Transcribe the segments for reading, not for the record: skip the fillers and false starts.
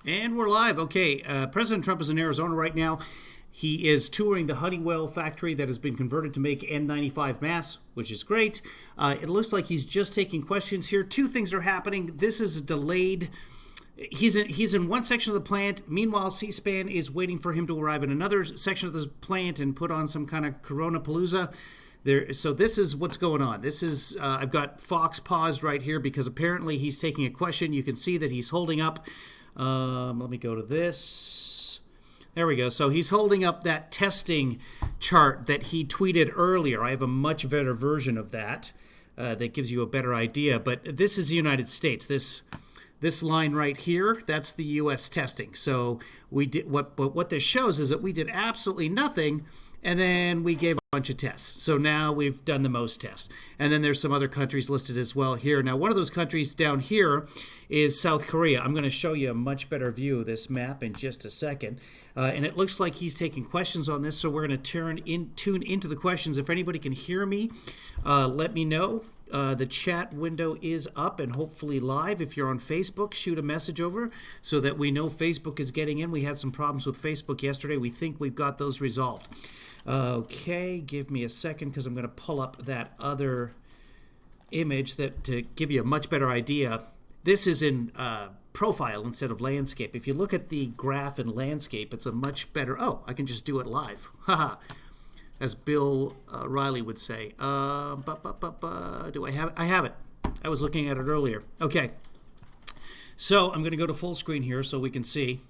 And we're live. Okay, President Trump is in Arizona right now. He is touring the Honeywell factory that has been converted to make N95 masks, which is great. It looks like he's just taking questions here. Two things are happening. This is delayed. He's in one section of the plant. Meanwhile, C-SPAN is waiting for him to arrive in another section of the plant and put on some kind of Corona-palooza. So this is what's going on. This is I've got Fox paused right here because apparently he's taking a question. You can see that he's holding up. Let me go to this. There we go. So he's holding up that testing chart that he tweeted earlier. I have a much better version of that that gives you a better idea. But this is the United States. This line right here, that's the U.S. testing. So we did what this shows is that we did absolutely nothing, and then we gave a bunch of tests. So now we've done the most tests. And then there's some other countries listed as well here. Now, one of those countries down here is South Korea. I'm going to show you a much better view of this map in just a second. And it looks like he's taking questions on this, so we're going to tune into the questions. If anybody can hear me, let me know. The chat window is up and hopefully live. If you're on Facebook, shoot a message over so that we know Facebook is getting in. We had some problems with Facebook yesterday. We think we've got those resolved. Okay, give me a second because I'm going to pull up that other image to give you a much better idea. This is in profile instead of landscape. If you look at the graph in landscape, it's a much better... Oh, I can just do it live. Haha. As Bill Riley would say. Do I have it? I have it. I was looking at it earlier. Okay. So I'm going to go to full screen here so we can see.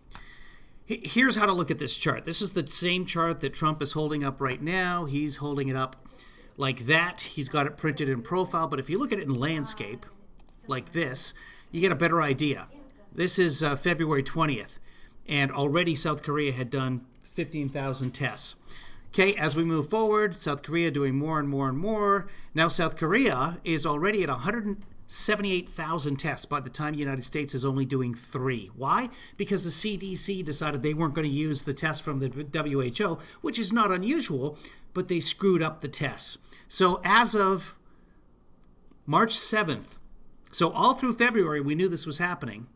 Here's how to look at this chart. This is the same chart that Trump is holding up right now. He's holding it up like that. He's got it printed in profile. But if you look at it in landscape, like this, you get a better idea. This is February 20th. And already South Korea had done 15,000 tests. Okay, as we move forward, South Korea doing more and more and more. Now South Korea is already at 178,000 tests by the time the United States is only doing 3. Why? Because the CDC decided they weren't going to use the test from the WHO, which is not unusual, but they screwed up the tests. So as of March 7th, so all through February we knew this was happening.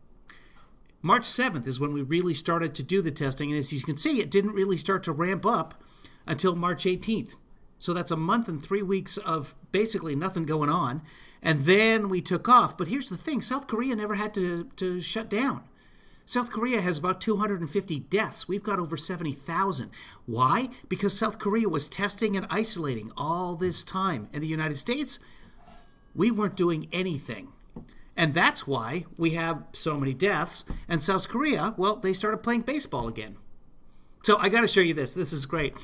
March 7th is when we really started to do the testing, and as you can see, it didn't really start to ramp up until March 18th. So that's a month and 3 weeks of basically nothing going on. And then we took off. But here's the thing. South Korea never had to shut down. South Korea has about 250 deaths. We've got over 70,000. Why? Because South Korea was testing and isolating all this time. In the United States, we weren't doing anything. And that's why we have so many deaths. And South Korea, well, they started playing baseball again. So I got to show you this. This is great.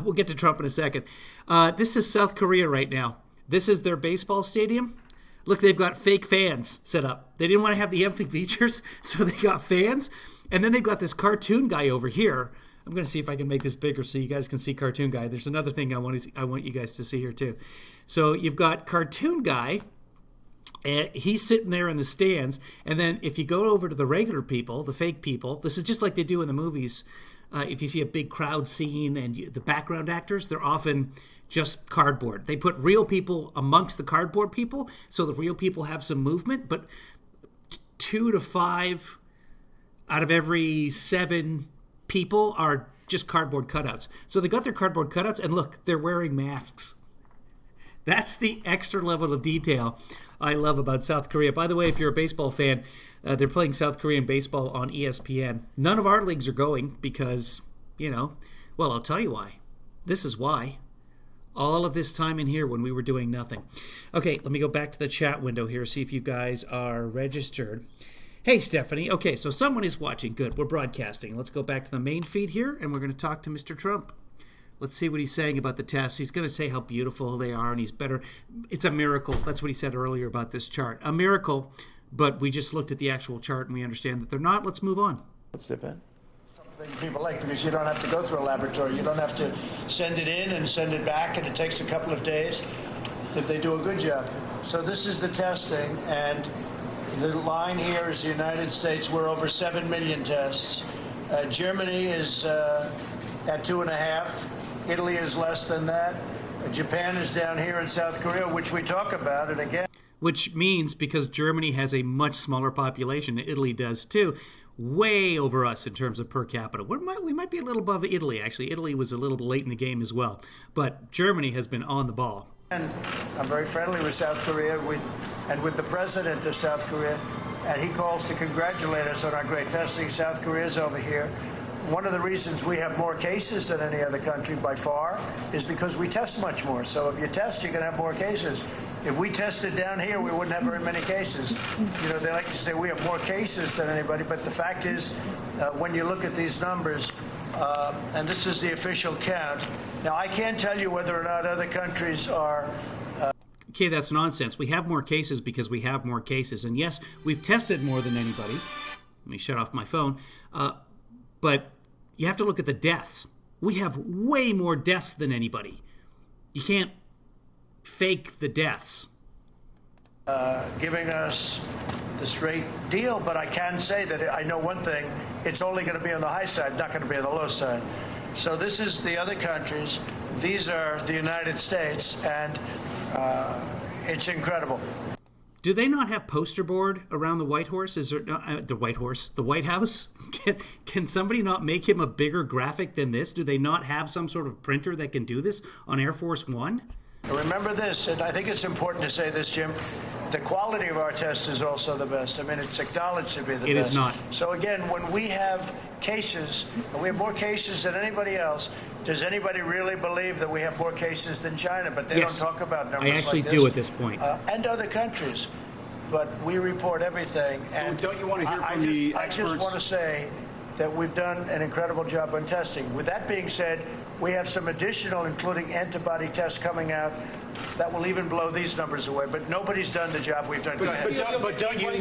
We'll get to Trump in a second. This is South Korea right now. This is their baseball stadium. Look, they've got fake fans set up. They didn't want to have the empty bleachers, so they got fans. And then they've got this cartoon guy over here. I'm going to see if I can make this bigger so you guys can see cartoon guy. There's another thing I want you guys to see here too. So you've got cartoon guy. He's sitting there in the stands. And then if you go over to the regular people, the fake people, this is just like they do in the movies. If you see a big crowd scene and the background actors, they're often just cardboard. They put real people amongst the cardboard people so the real people have some movement, but 2 to 5 out of every 7 people are just cardboard cutouts. So they got their cardboard cutouts, and look, they're wearing masks. That's the extra level of detail I love about South Korea. By the way, if you're a baseball fan, they're playing South Korean baseball on ESPN. None of our leagues are going because, well, I'll tell you why. This is why. All of this time in here when we were doing nothing. Okay, let me go back to the chat window here, see if you guys are registered. Hey, Stephanie. Okay, so someone is watching. Good, we're broadcasting. Let's go back to the main feed here, and we're going to talk to Mr. Trump. Let's see what he's saying about the tests. He's going to say how beautiful they are, and he's better. It's a miracle. That's what he said earlier about this chart. A miracle, but we just looked at the actual chart, and we understand that they're not. Let's move on. Let's dip in. Something people like, because you don't have to go through a laboratory. You don't have to send it in and send it back, and it takes a couple of days if they do a good job. So this is the testing, and the line here is the United States. We're over 7 million tests. Germany is at 2.5. Italy is less than that. Japan is down here in South Korea, which we talk about. And again, which means because Germany has a much smaller population, Italy does too, way over us in terms of per capita. We might be a little above Italy, actually. Italy was a little late in the game as well. But Germany has been on the ball. And I'm very friendly with South Korea and with the president of South Korea. And he calls to congratulate us on our great testing. South Korea's over here. One of the reasons we have more cases than any other country by far is because we test much more. So if you test, you can have more cases. If we tested down here, we wouldn't have very many cases. You know, they like to say we have more cases than anybody, but the fact is, when you look at these numbers, and this is the official count. Now, I can't tell you whether or not other countries are... Okay, that's nonsense. We have more cases because we have more cases. And yes, we've tested more than anybody. Let me shut off my phone. But you have to look at the deaths. We have way more deaths than anybody. You can't fake the deaths. Giving us the straight deal, but I can say that I know one thing. It's only going to be on the high side, not going to be on the low side. So this is the other countries. These are the United States, and it's incredible. Do they not have poster board around the White Horse? Is there the White House? Can somebody not make him a bigger graphic than this? Do they not have some sort of printer that can do this on Air Force One? Remember this, and I think it's important to say this, Jim. The quality of our test is also the best. I mean, it's acknowledged to be the best. It is not. So again, when we have cases, and we have more cases than anybody else, does anybody really believe that we have more cases than China? But they Yes. don't talk about numbers I actually like do this. at this point. And other countries. But we report everything. And don't you want to hear from the experts? I just want to say that we've done an incredible job on testing. With that being said, we have some additional, including antibody tests coming out that will even blow these numbers away. But nobody's done the job we've done. Go ahead. But don't you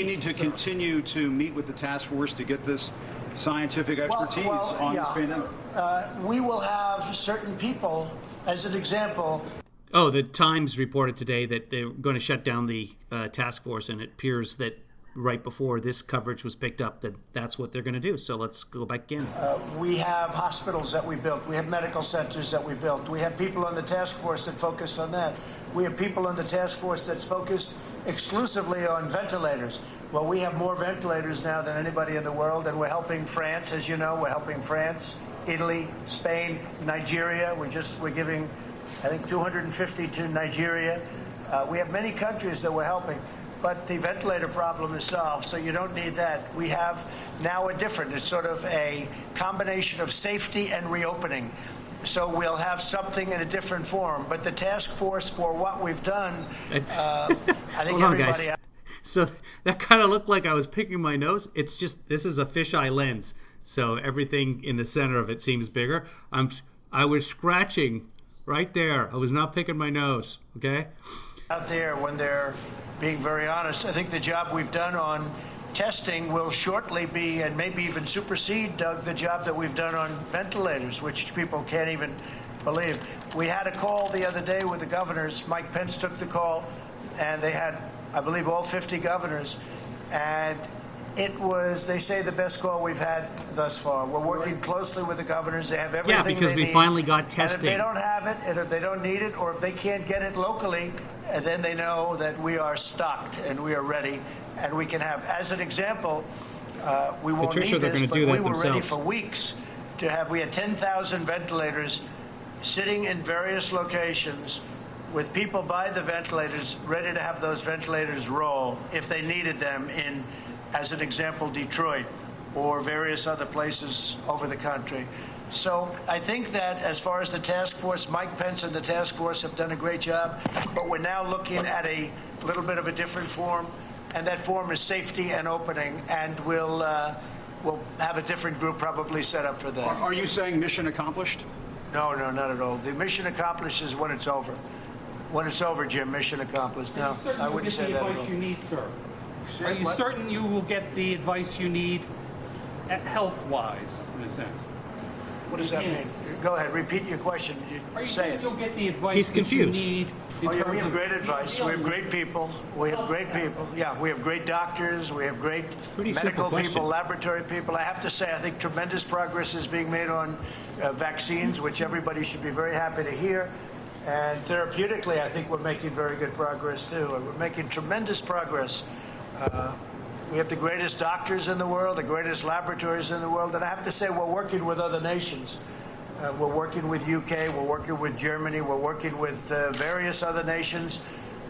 need to continue to meet with the task force to get this scientific expertise on this pandemic? We will have certain people, as an example. Oh, the Times reported today that they're going to shut down the task force, and it appears that right before this coverage was picked up that that's what they're going to do. So let's go back in. We have hospitals that we built. We have medical centers that we built. We have people on the task force that focus on that. We have people on the task force that's focused exclusively on ventilators. Well, we have more ventilators now than anybody in the world, and we're helping France, as you know. We're helping France, Italy, Spain, Nigeria. We're giving, I think, 250 to Nigeria. We have many countries that we're helping. But the ventilator problem is solved, so you don't need that. We have now it's sort of a combination of safety and reopening. So we'll have something in a different form. But the task force, for what we've done, I think Hold on, guys. So that kind of looked like I was picking my nose. It's just, this is a fisheye lens. So everything in the center of it seems bigger. I was scratching right there. I was not picking my nose, okay? Out there, when they're being very honest, I think the job we've done on testing will shortly be, and maybe even supersede, Doug, the job that we've done on ventilators, which people can't even believe. We had a call the other day with the governors. Mike Pence took the call, and they had, I believe, all 50 governors. And it was, they say, the best call we've had thus far. We're working closely with the governors. They have everything Yeah, because they we need. finally got testing. And if they don't have it, and if they don't need it, or if they can't get it locally, and then they know that we are stocked and we are ready, and we can have. As an example, we won't Patricia, need they're this, gonna but do that we were ready themselves. for weeks to have. We had 10,000 ventilators sitting in various locations with people by the ventilators ready to have those ventilators roll if they needed them in, as an example, Detroit or various other places over the country. So I think that as far as the task force, Mike Pence and the task force have done a great job, but we're now looking at a little bit of a different form, and that form is safety and opening, and we'll have a different group probably set up for that. Are you saying mission accomplished? No, not at all. The mission accomplished is when it's over. When it's over, Jim, mission accomplished. No, I wouldn't say that at all. Are you certain you'll get the advice you need, sir? Are you certain you will get the advice you need health-wise, in a sense? What does that mean? Go ahead, repeat your question. Are you Say certain it. you'll get the advice He's that confused. you need in Oh, yeah, terms we have of great advice. We have great people. We have great people. Yeah, we have great doctors. We have great Pretty simple medical question. people, laboratory people. I have to say, I think tremendous progress is being made on vaccines, which everybody should be very happy to hear. And therapeutically, I think we're making very good progress, too. We're making tremendous progress. We have the greatest doctors in the world, the greatest laboratories in the world. And I have to say, we're working with other nations. We're working with UK, we're working with Germany, we're working with various other nations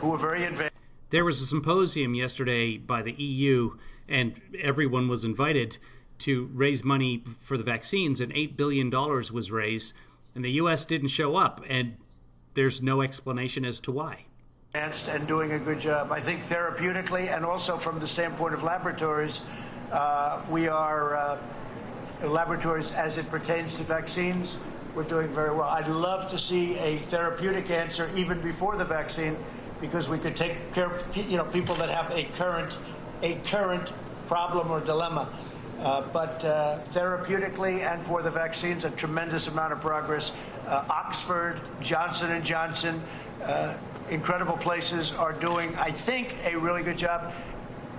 who are very advanced. There was a symposium yesterday by the EU, and everyone was invited to raise money for the vaccines, and $8 billion was raised, and the U.S. didn't show up, and there's no explanation as to why. And doing a good job. I think therapeutically and also from the standpoint of laboratories, we are laboratories as it pertains to vaccines. We're doing very well. I'd love to see a therapeutic answer even before the vaccine, because we could take care of people that have a current problem or dilemma. But therapeutically and for the vaccines, a tremendous amount of progress. Oxford, Johnson & Johnson, incredible places are doing, I think, a really good job.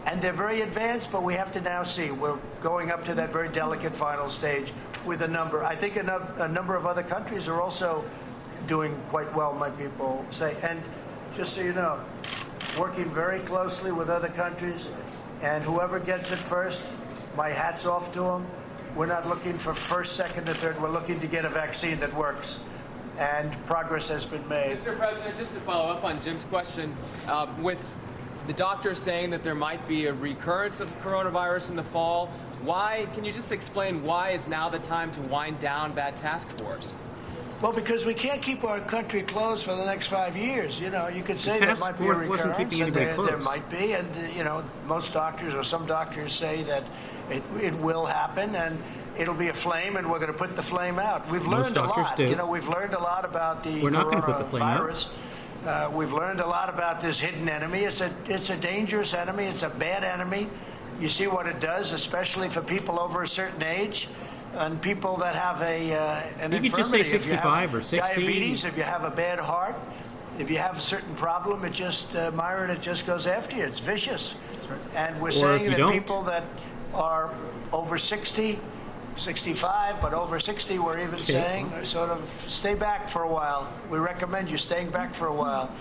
And they're very advanced, but we have to now see. We're going up to that very delicate final stage with a number. I think a number of other countries are also doing quite well, my people say. And just so you know, working very closely with other countries, and whoever gets it first, my hat's off to them. We're not looking for first, second, or third. We're looking to get a vaccine that works. And progress has been made. Mr. President, just to follow up on Jim's question, with the doctors saying that there might be a recurrence of coronavirus in the fall, can you just explain why is now the time to wind down that task force? Well, because we can't keep our country closed for the next 5 years. You know, you could say there might be a recurrence, wasn't keeping anybody there closed. might be, and most doctors or some doctors say that it will happen, and it'll be a flame, and we're going to put the flame out. We've learned a lot. Do. We've learned a lot about the We're not going to put the flame out. We've learned a lot about this hidden enemy. It's a dangerous enemy. It's a bad enemy. You see what it does, especially for people over a certain age and people that have an infirmity. You could just say 65 or 60. Diabetes, if you have a bad heart, if you have a certain problem, it just, Myron, it just goes after you. It's vicious. Right. And we're saying that people that are over 60, 65, but over 60, we're even saying, sort of stay back for a while. We recommend you staying back for a while.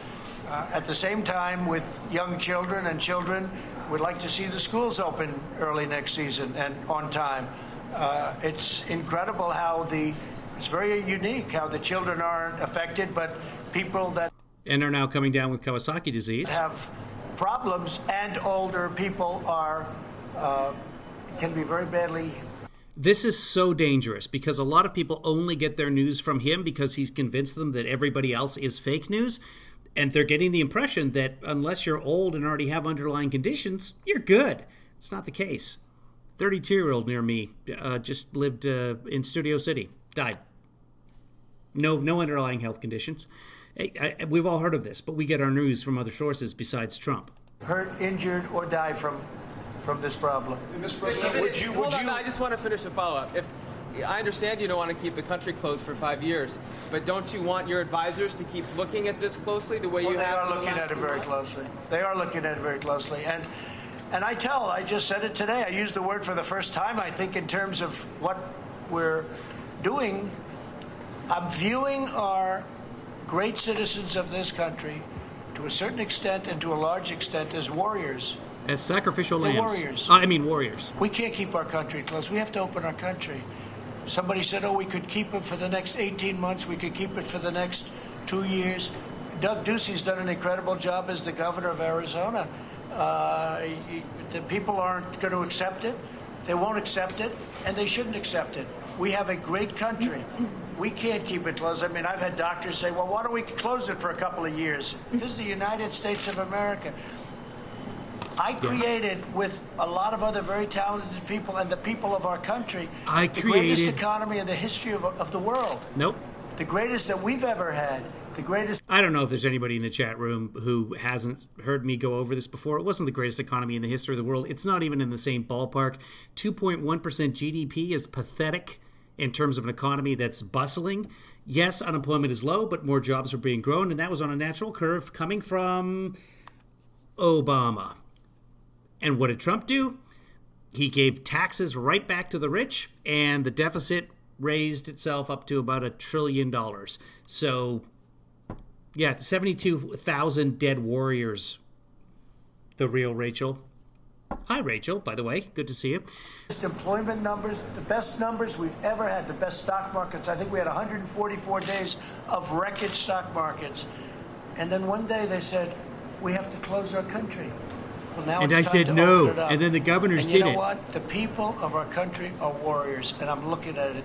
At the same time, with young children and children, we'd like to see the schools open early next season and on time. It's incredible how it's very unique how the children aren't affected, but people that and are now coming down with Kawasaki disease have problems, and older people can be very badly. This is so dangerous because a lot of people only get their news from him because he's convinced them that everybody else is fake news. And they're getting the impression that unless you're old and already have underlying conditions, you're good. It's not the case. 32-year-old near me just lived in Studio City, died. No underlying health conditions. We've all heard of this, but we get our news from other sources besides Trump. Hurt, injured, or die from this problem. Mr. President, Hold on, I just want to finish a follow-up. I understand you don't want to keep the country closed for 5 years, but don't you want your advisors to keep looking at this closely the way you have? They are looking at it very closely. They are looking at it very closely. And I just said it today. I used the word for the first time, I think, in terms of what we're doing. I'm viewing our great citizens of this country, to a certain extent and to a large extent, as warriors. As sacrificial lambs. Warriors. Warriors. We can't keep our country closed. We have to open our country. Somebody said, we could keep it for the next 18 months. We could keep it for the next 2 years. Doug Ducey's done an incredible job as the governor of Arizona. The people aren't going to accept it. They won't accept it, and they shouldn't accept it. We have a great country. We can't keep it closed. I mean, I've had doctors say, well, why don't we close it for a couple of years? This is the United States of America. I created, with a lot of other very talented people and the people of our country, the greatest economy in the history of the world. Nope. The greatest that we've ever had. The greatest. I don't know if there's anybody in the chat room who hasn't heard me go over this before. It wasn't the greatest economy in the history of the world. It's not even in the same ballpark. 2.1% GDP is pathetic in terms of an economy that's bustling. Yes, unemployment is low, but more jobs are being grown, and that was on a natural curve coming from Obama. And what did Trump do? He gave taxes right back to the rich, and the deficit raised itself up to about $1 trillion. So Yeah, 72,000 dead warriors. The real Rachel. Hi, Rachel, by the way. Good to see you. Employment numbers, the best numbers we've ever had, the best stock markets. I think we had 144 days of record stock markets. And then one day they said, we have to close our country. Well, now And it's I time said to no, open it up. and then the governors and did you know it. what? The people of our country are warriors, and I'm looking at it.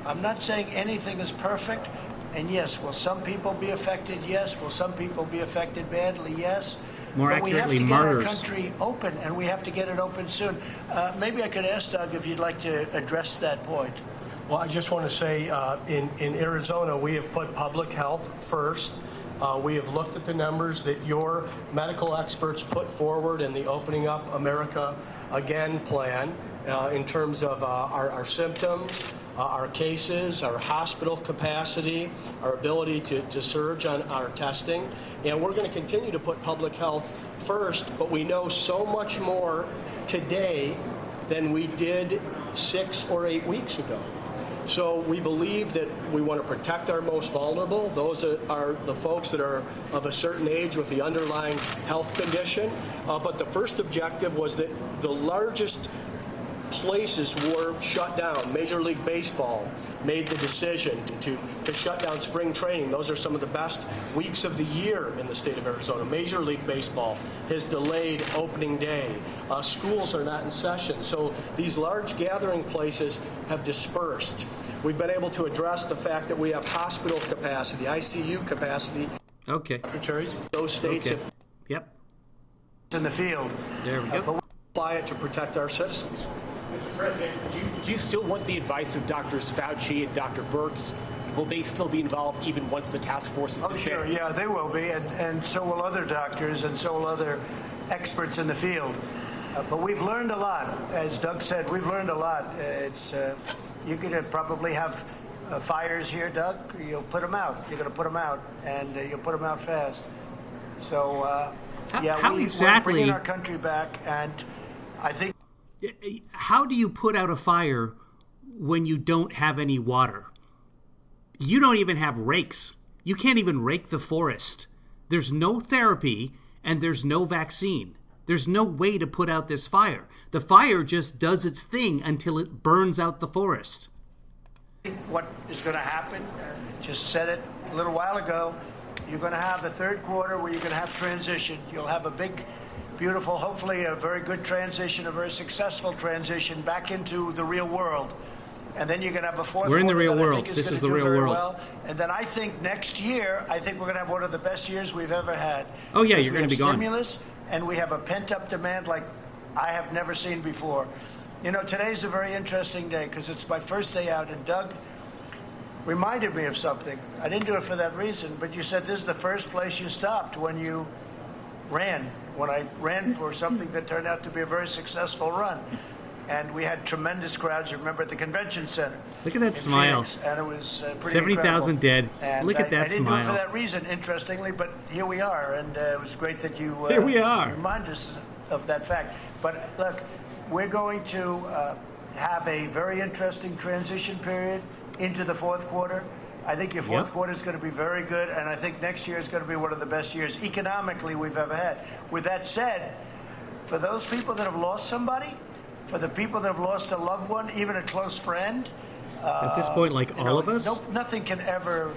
I'm not saying anything is perfect, and yes, will some people be affected? Yes. Will some people be affected badly? Yes. More But accurately, we have to martyrs. get our country open, and we have to get it open soon. Maybe I could ask Doug if you'd like to address that point. Well, I just want to say in Arizona, we have put public health first. We have looked at the numbers that your medical experts put forward in the Opening Up America Again plan in terms of our symptoms, our cases, our hospital capacity, our ability to surge on our testing. And we're going to continue to put public health first, but we know so much more today than we did 6 or 8 weeks ago. So we believe that we want to protect our most vulnerable. Those are the folks that are of a certain age with the underlying health condition. But the first objective was that the largest places were shut down. Major League Baseball made the decision to shut down spring training. Those are some of the best weeks of the year in the state of Arizona. Major League Baseball has delayed opening day. Schools are not in session. So these large gathering places have dispersed. We've been able to address the fact that we have hospital capacity, ICU capacity. Okay. Secretaries, those states Okay. have Yep. In the field. There we go. apply it to protect our citizens. Mr. President, do you still want the advice of Drs. Fauci and Dr. Birx? Will they still be involved even once the task force is Oh, disbanded? sure, yeah, they will be, and so will other doctors, and so will other experts in the field. But we've learned a lot. As Doug said, we've learned a lot. You're going to probably have fires here, Doug. You'll put them out. You're going to put them out, and you'll put them out fast. So, How we're exactly- bringing our country back, and I think. How do you put out a fire when you don't have any water? You don't even have rakes. You can't even rake the forest. There's no therapy and there's no vaccine. There's no way to put out this fire. The fire just does its thing until it burns out the forest. What is going to happen, just said it a little while ago, you're going to have the third quarter where you're going to have transition. You'll have a big, beautiful, hopefully a very good transition, a very successful transition back into the real world. And then you're going to have a fourth We're in the quarter real that I world. think This gonna is the do real very world. well. And then I think next year, I think we're going to have one of the best years we've ever had. Oh, yeah, Because you're we gonna have be gone. stimulus, and we have a pent-up demand like I have never seen before. You know, today's a very interesting day because it's my first day out, and Doug reminded me of something. I didn't do it for that reason, but you said this is the first place you stopped when you ran, when I ran for something that turned out to be a very successful run. And we had tremendous crowds, you remember, at the convention center. Look at that in smile. Phoenix, and it was pretty 70,000 incredible. dead. And Look at that I didn't smile. do it for that reason, interestingly, but here we are, and it was great that you Here we are. remind us of that fact. But look, we're going to have a very interesting transition period into the fourth quarter. I think your fourth quarter is going to be very good, and I think next year is going to be one of the best years economically we've ever had. With that said, for those people that have lost somebody, for the people that have lost a loved one, even a close friend, At this point, like all of us? nothing can ever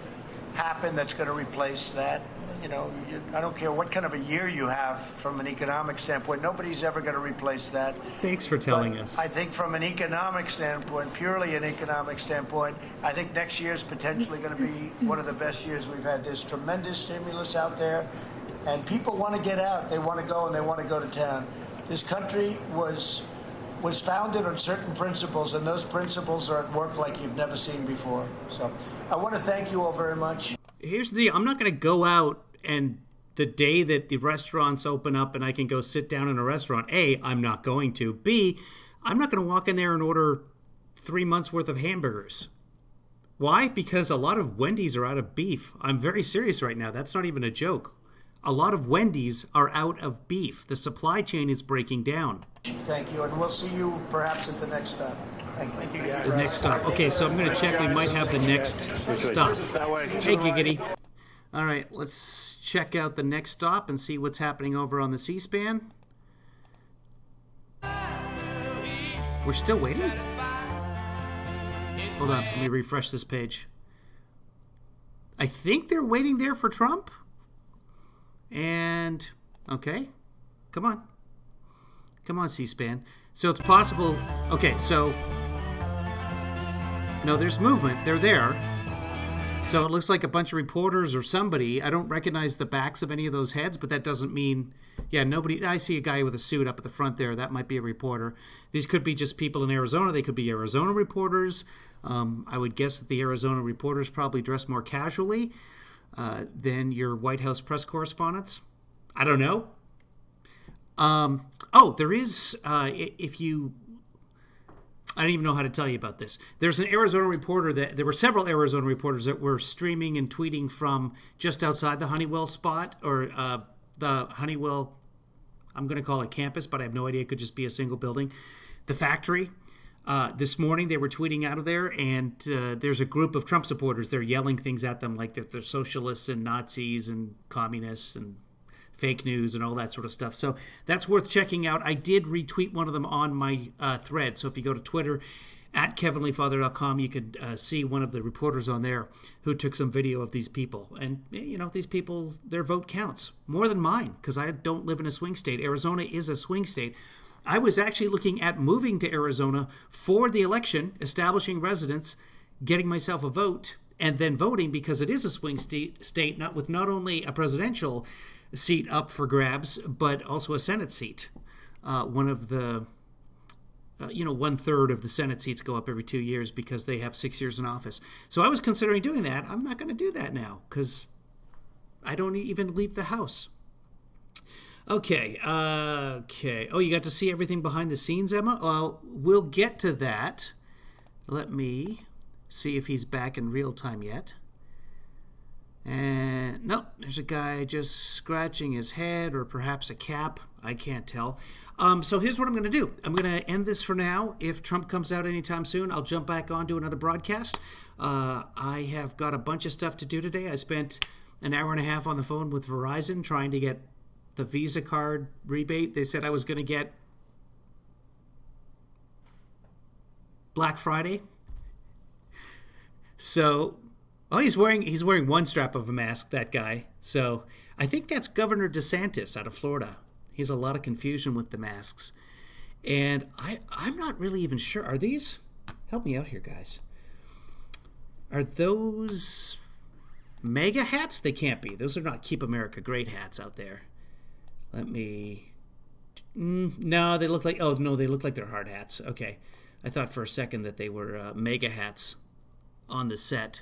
happen that's going to replace that. You know, I don't care what kind of a year you have from an economic standpoint. Nobody's ever going to replace that. Thanks for telling But us. I think from an economic standpoint, purely an economic standpoint, I think next year is potentially going to be one of the best years we've had. There's tremendous stimulus out there, and people want to get out. They want to go, and they want to go to town. This country was founded on certain principles, and those principles are at work like you've never seen before. So I want to thank you all very much. Here's the deal. I'm not going to go out and the day that the restaurants open up and I can go sit down in a restaurant, A, I'm not going to. B, I'm not going to walk in there and order 3 months worth of hamburgers. Why? Because a lot of Wendy's are out of beef. I'm very serious right now. That's not even a joke. A lot of Wendy's are out of beef. The supply chain is breaking down. Thank you, and we'll see you perhaps at the next stop. Thank you. The next stop. Okay, so I'm going to check. We might have the next stop. Hey, Giggity. All right, let's check out the next stop and see what's happening over on the C-SPAN. We're still waiting? Hold on, let me refresh this page. I think they're waiting there for Trump. And, okay, come on. Come on, C-SPAN. So it's possible, okay, so, no, there's movement. They're there. So it looks like a bunch of reporters or somebody. I don't recognize the backs of any of those heads, but that doesn't mean, yeah, nobody. I see a guy with a suit up at the front there. That might be a reporter. These could be just people in Arizona. They could be Arizona reporters. I would guess that the Arizona reporters probably dress more casually than your White House press correspondents. I don't know. There is, if you... I don't even know how to tell you about this. There's an Arizona reporter there were several Arizona reporters that were streaming and tweeting from just outside the Honeywell spot, or the Honeywell, I'm going to call it campus, but I have no idea. It could just be a single building. The factory. This morning they were tweeting out of there, and there's a group of Trump supporters. They're yelling things at them like that they're socialists and Nazis and communists and fake news and all that sort of stuff. So that's worth checking out. I did retweet one of them on my thread. So if you go to Twitter at KevinlyFather.com, you can see one of the reporters on there who took some video of these people. And, these people, their vote counts more than mine because I don't live in a swing state. Arizona is a swing state. I was actually looking at moving to Arizona for the election, establishing residence, getting myself a vote, and then voting because it is a swing state, not only a presidential seat up for grabs, but also a Senate seat. One of the, 1/3 of the Senate seats go up every 2 years because they have 6 years in office. So I was considering doing that. I'm not going to do that now because I don't even leave the house. Okay. Oh, you got to see everything behind the scenes, Emma? Well, we'll get to that. Let me see if he's back in real time yet. And nope, there's a guy just scratching his head or perhaps a cap. I can't tell. So here's what I'm going to do. I'm going to end this for now. If Trump comes out anytime soon, I'll jump back on to another broadcast. I have got a bunch of stuff to do today. I spent an hour and a half on the phone with Verizon trying to get the Visa card rebate. They said I was going to get Black Friday. So... Oh, he's wearing one strap of a mask, that guy. So I think that's Governor DeSantis out of Florida. He has a lot of confusion with the masks. And I'm not really even sure. Are these... Help me out here, guys. Are those mega hats? They can't be. Those are not Keep America Great hats out there. Let me... No, they look like... Oh, no, they look like they're hard hats. Okay. I thought for a second that they were mega hats on the set.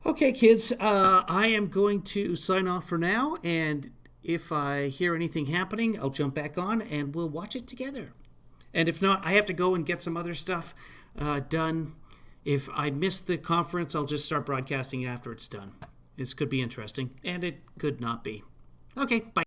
Okay, kids, I am going to sign off for now, and if I hear anything happening, I'll jump back on, and we'll watch it together. And if not, I have to go and get some other stuff done. If I miss the conference, I'll just start broadcasting after it's done. This could be interesting, and it could not be. Okay, bye.